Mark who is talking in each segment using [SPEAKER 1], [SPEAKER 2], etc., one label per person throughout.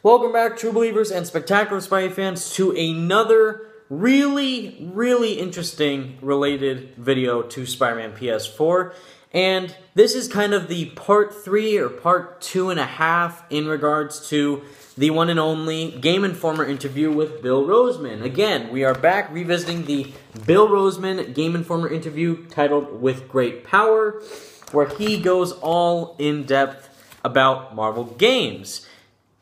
[SPEAKER 1] Welcome back, true believers and spectacular Spidey fans, to another really interesting related video to Spider-Man PS4. And this is kind of the part 3 or part 2.5 in regards to the one and only GameInformer interview with Bill Rosemann. Again, we are back revisiting the Bill Rosemann GameInformer interview titled With Great Power, where he goes all in depth about Marvel games.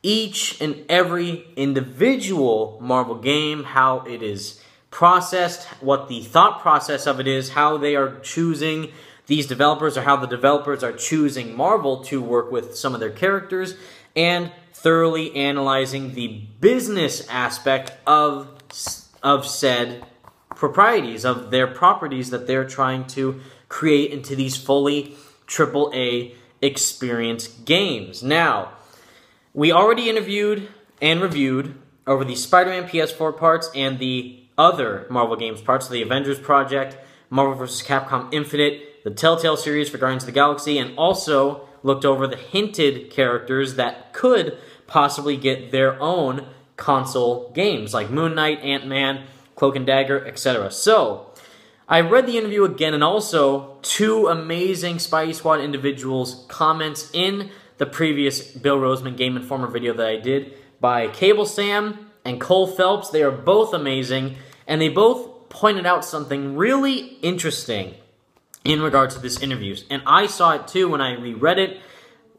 [SPEAKER 1] Each and every individual Marvel game, how it is processed, what the thought process of it is, how they are choosing these developers, or how the developers are choosing Marvel to work with some of their characters, and thoroughly analyzing the business aspect of said proprieties, of their properties that they're trying to create into these fully AAA experience games. Now, we already interviewed and reviewed over the Spider-Man PS4 parts and the other Marvel games parts, the Avengers project, Marvel vs. Capcom Infinite, the Telltale series for Guardians of the Galaxy, and also looked over the hinted characters that could possibly get their own console games, like Moon Knight, Ant-Man, Cloak and Dagger, etc. So, I read the interview again, and also two amazing Spidey Squad individuals' comments in the previous Bill Rosemann GameInformer video that I did by Cable Sam and Cole Phelps. They are both amazing, and they both pointed out something really interesting in regards to this interview. And I saw it too when I reread it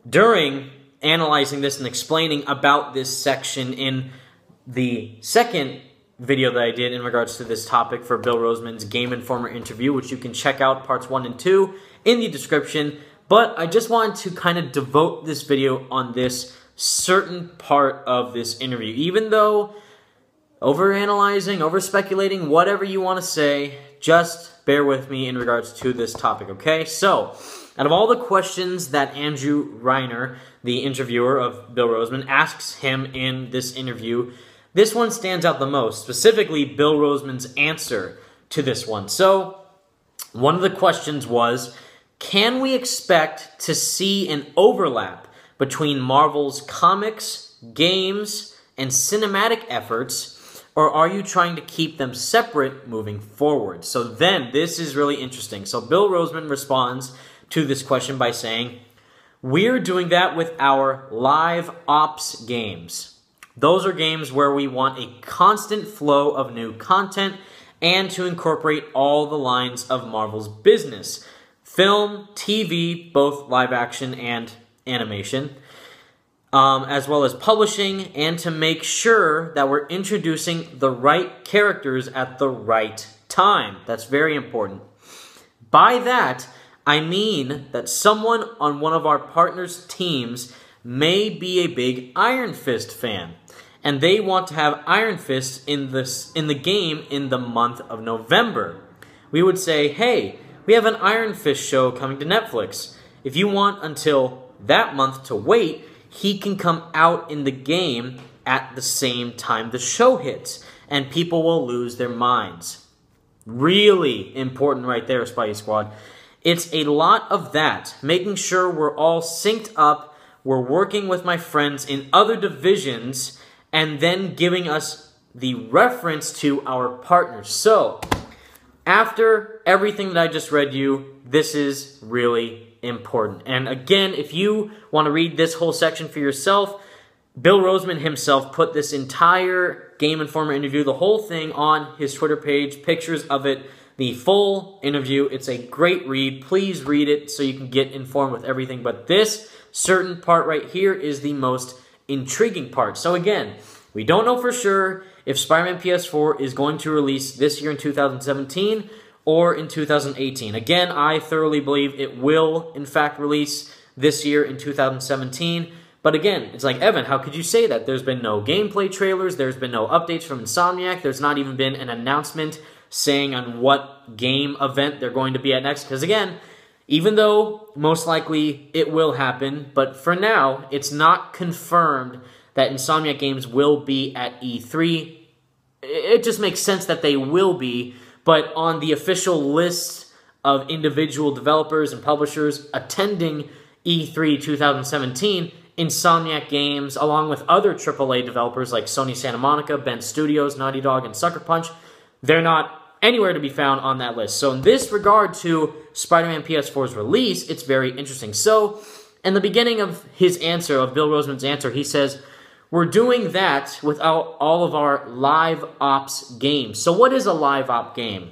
[SPEAKER 1] during analyzing this and explaining about this section in the second video that I did in regards to this topic for Bill Rosemann's GameInformer interview, which you can check out parts 1 and 2 in the description. But I just wanted to kind of devote this video on this certain part of this interview. Even though overanalyzing, over-speculating, whatever you want to say, just bear with me in regards to this topic, okay? So, out of all the questions that Andrew Reiner, the interviewer of Bill Rosemann, asks him in this interview, this one stands out the most, specifically Bill Rosemann's answer to this one. So, one of the questions was, can we expect to see an overlap between Marvel's comics, games, and cinematic efforts, or are you trying to keep them separate moving forward? So then, this is really interesting. So Bill Rosemann responds to this question by saying, we're doing that with our live ops games. Those are games where we want a constant flow of new content and to incorporate all the lines of Marvel's business. Film, TV, both live action and animation, as well as publishing, and to make sure that we're introducing the right characters at the right time. That's very important. By that, I mean that someone on one of our partners' teams may be a big Iron Fist fan, and they want to have Iron Fist in the game in the month of November. We would say, hey, we have an Iron Fist show coming to Netflix. If you want until that month to wait, he can come out in the game at the same time the show hits, and people will lose their minds. Really important right there, Spidey Squad. It's a lot of that, making sure we're all synced up, we're working with my friends in other divisions, and then giving us the reference to our partners. So, after everything that I just read you, this is really important. And again, if you want to read this whole section for yourself, Bill Rosemann himself put this entire GameInformer interview, the whole thing, on his Twitter page, pictures of it, the full interview. It's a great read. Please read it so you can get informed with everything. But this certain part right here is the most intriguing part. So again, we don't know for sure if Spider-Man PS4 is going to release this year in 2017 or in 2018. Again, I thoroughly believe it will, in fact, release this year in 2017. But again, it's like, Evan, how could you say that? There's been no gameplay trailers. There's been no updates from Insomniac. There's not even been an announcement saying on what game event they're going to be at next. Because again, even though most likely it will happen, but for now, it's not confirmed that Insomniac games will be at E3. It just makes sense that they will be, but on the official list of individual developers and publishers attending E3 2017, Insomniac Games, along with other AAA developers like Sony Santa Monica, Bend Studios, Naughty Dog, and Sucker Punch, they're not anywhere to be found on that list. So in this regard to Spider-Man PS4's release, it's very interesting. So in the beginning of his answer, of Bill Rosemann's answer, he says, we're doing that without all of our live ops games. So what is a live op game?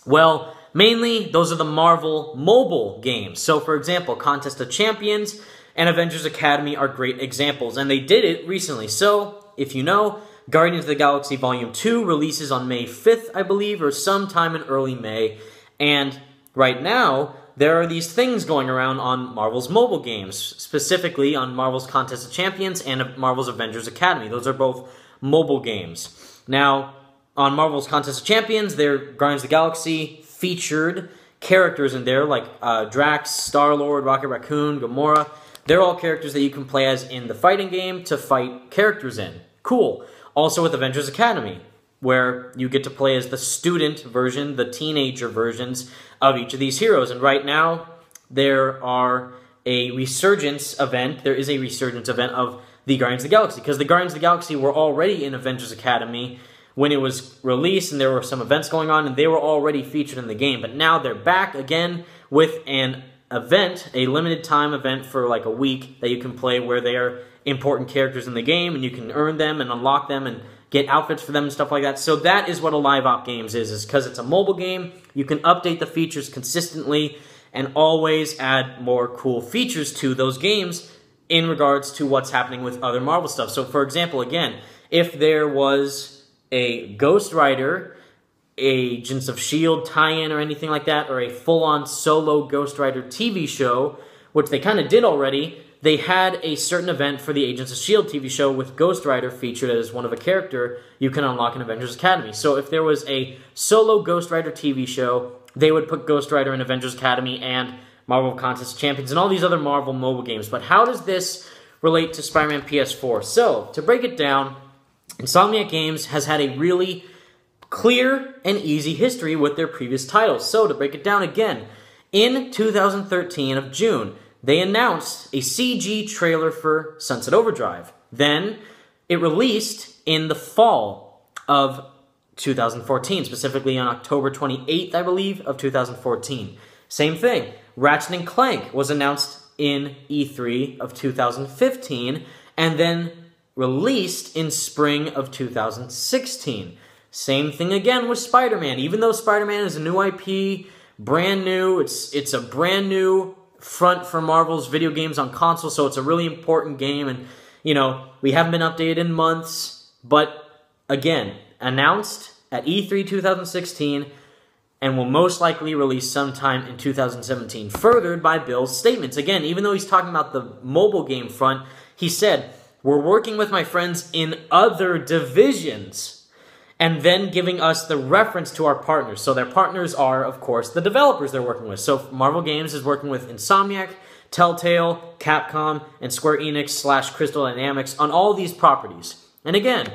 [SPEAKER 1] Well, mainly those are the Marvel mobile games. So for example, Contest of Champions and Avengers Academy are great examples, and they did it recently. So if you know, Guardians of the Galaxy Volume 2 releases on May 5th, I believe, or sometime in early May. And right now, there are these things going around on Marvel's mobile games, specifically on Marvel's Contest of Champions and Marvel's Avengers Academy. Those are both mobile games. Now, on Marvel's Contest of Champions, their Guardians of the Galaxy featured characters in there like Drax, Star-Lord, Rocket Raccoon, Gamora. They're all characters that you can play as in the fighting game to fight characters in. Cool. Also with Avengers Academy, where you get to play as the student version, the teenager versions of each of these heroes. And right now, there is a resurgence event of the Guardians of the Galaxy, because the Guardians of the Galaxy were already in Avengers Academy when it was released, and there were some events going on, and they were already featured in the game. But now they're back again with an event, a limited time event for like a week that you can play, where they are important characters in the game, and you can earn them and unlock them and get outfits for them and stuff like that. So that is what a live op games is because it's a mobile game. You can update the features consistently and always add more cool features to those games in regards to what's happening with other Marvel stuff. So for example, again, if there was a Ghost Rider, Agents of S.H.I.E.L.D. tie-in or anything like that, or a full-on solo Ghost Rider TV show, which they kind of did already, they had a certain event for the Agents of S.H.I.E.L.D. TV show with Ghost Rider featured as one of a character you can unlock in Avengers Academy. So if there was a solo Ghost Rider TV show, they would put Ghost Rider in Avengers Academy and Marvel Contest of Champions and all these other Marvel mobile games. But how does this relate to Spider-Man PS4? So, to break it down, Insomniac Games has had a really clear and easy history with their previous titles. So, to break it down again, in 2013 of June, they announced a CG trailer for Sunset Overdrive. Then, it released in the fall of 2014, specifically on October 28th, I believe, of 2014. Same thing, Ratchet & Clank was announced in E3 of 2015, and then released in spring of 2016. Same thing again with Spider-Man. Even though Spider-Man is a new IP, brand new, it's a brand new front for Marvel's video games on console, so it's a really important game, and, you know, we haven't been updated in months, but, again, announced at E3 2016, and will most likely release sometime in 2017, furthered by Bill's statements. Again, even though he's talking about the mobile game front, he said, "We're working with my friends in other divisions," and then giving us the reference to our partners. So their partners are, of course, the developers they're working with. So Marvel Games is working with Insomniac, Telltale, Capcom, and Square Enix / Crystal Dynamics on all these properties. And again,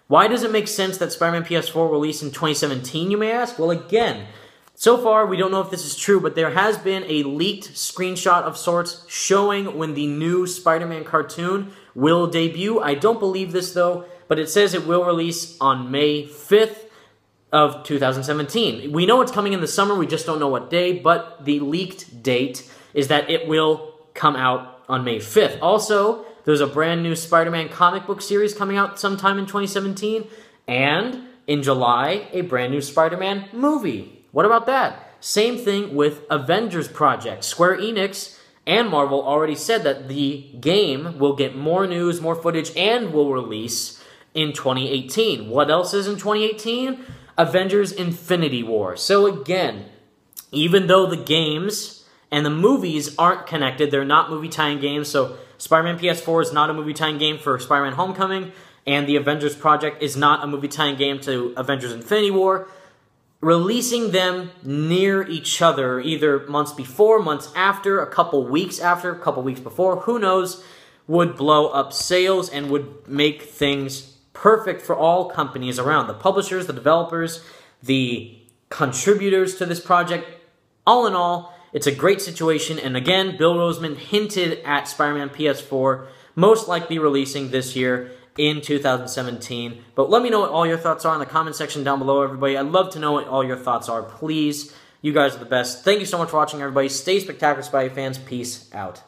[SPEAKER 1] why does it make sense that Spider-Man PS4 released in 2017, you may ask? Well, again, so far, we don't know if this is true, but there has been a leaked screenshot of sorts showing when the new Spider-Man cartoon will debut. I don't believe this, though, but it says it will release on May 5th of 2017. We know it's coming in the summer, we just don't know what day, but the leaked date is that it will come out on May 5th. Also, there's a brand new Spider-Man comic book series coming out sometime in 2017, and in July, a brand new Spider-Man movie. What about that? Same thing with Avengers Project. Square Enix and Marvel already said that the game will get more news, more footage, and will release in 2018. What else is in 2018? Avengers Infinity War. So again, even though the games and the movies aren't connected, they're not movie tie-in games, so Spider-Man PS4 is not a movie tie-in game for Spider-Man Homecoming, and the Avengers Project is not a movie tie-in game to Avengers Infinity War. Releasing them near each other, either months before, months after, a couple weeks after, a couple weeks before, who knows, would blow up sales and would make things perfect for all companies around. The publishers, the developers, the contributors to this project. All in all, it's a great situation, and again, Bill Rosemann hinted at Spider-Man PS4 most likely releasing this year in 2017. But let me know what all your thoughts are in the comment section down below, everybody. I'd love to know what all your thoughts are, please. You guys are the best. Thank you so much for watching, everybody. Stay spectacular, Spidey fans. Peace out.